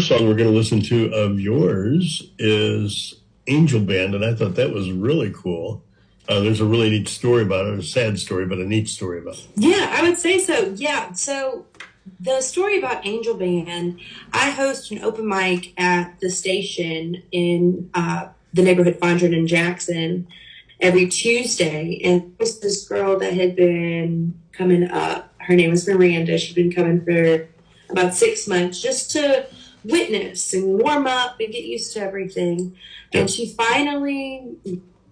Song we're going to listen to of yours is Angel Band, and I thought that was really cool. There's a really neat story about it, a sad story, but a neat story about it. Yeah, I would say so. Yeah, so the story about Angel Band, I host an open mic at the station in the neighborhood 500 in Jackson every Tuesday. And there's this girl that had been coming up. Her name was Miranda. She'd been coming for about 6 months just to witness and warm up and get used to everything. Yeah. And she finally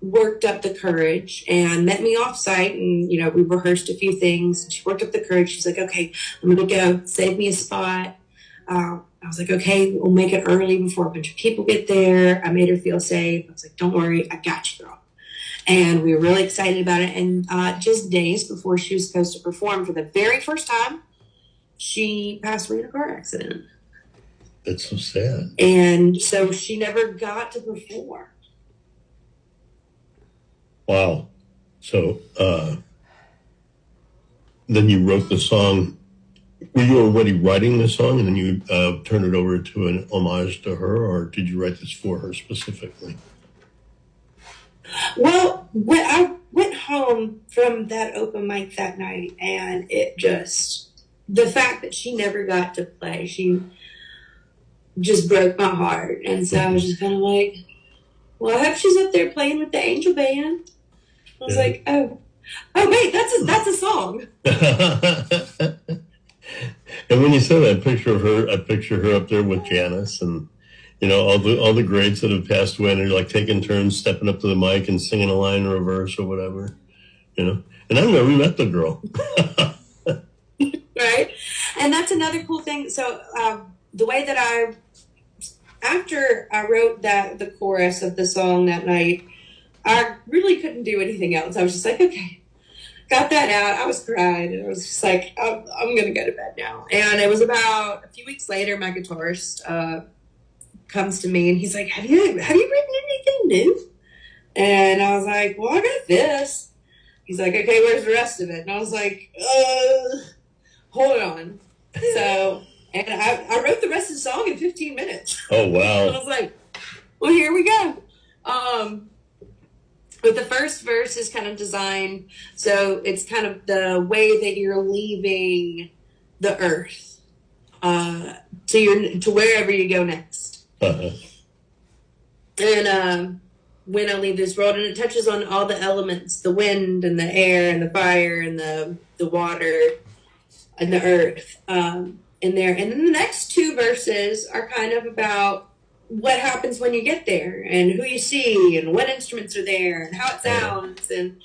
worked up the courage and met me off site, and we rehearsed a few things. She worked up the courage. She's like, okay, I'm gonna go, save me a spot. I was like, okay, we'll make it early before a bunch of people get there. I made her feel safe. I was like, don't worry, I got you, girl. And we were really excited about it. And just days before she was supposed to perform for the very first time, she passed away in a car accident. That's so sad. And so she never got to perform. Wow. So then you wrote the song. Were you already writing the song and then you turned it over to an homage to her, or did you write this for her specifically? Well, when I went home from that open mic that night, and the fact that she never got to play, she just broke my heart. And so I was just kind of like, well, I hope she's up there playing with the Angel Band. I was like, oh wait, that's a song. And when you said that, I picture her up there with Janice and all the greats that have passed away, and they're like taking turns stepping up to the mic and singing a line in reverse or whatever. And I've never met the girl. Right, and that's another cool thing. So the way that after I wrote the chorus of the song that night, I really couldn't do anything else. I was just like, okay, got that out. I was crying, and I was just like, I'm going to go to bed now. And it was about a few weeks later, my guitarist comes to me, and he's like, have you written anything new? And I was like, well, I got this. He's like, okay, where's the rest of it? And I was like, hold on. So, and I wrote the rest of the song in 15 minutes. Oh, wow. And I was like, well, here we go. But the first verse is kind of designed, so it's kind of the way that you're leaving the earth to wherever you go next. Uh-huh. And when I leave this world, and it touches on all the elements, the wind and the air and the fire and the water and the earth in there. And then the next two verses are kind of about what happens when you get there and who you see and what instruments are there and how it sounds. And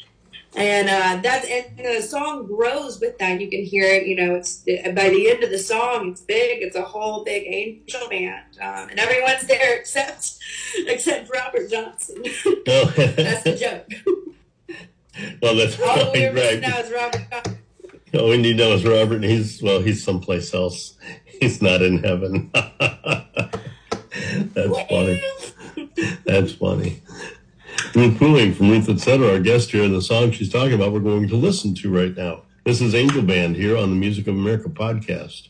the song grows with that. You can hear it, it's by the end of the song, it's big. It's a whole big Angel Band. And everyone's there except Robert Johnson. Oh. That's the joke. Well, that's all we right. now is Robert Johnson. All we need now is Robert, and he's someplace else. He's not in heaven. That's funny. That's funny. Ruth Pooling from Ruth Etc., our guest here, and the song she's talking about we're going to listen to right now. This is Angel Band here on the Music of America podcast.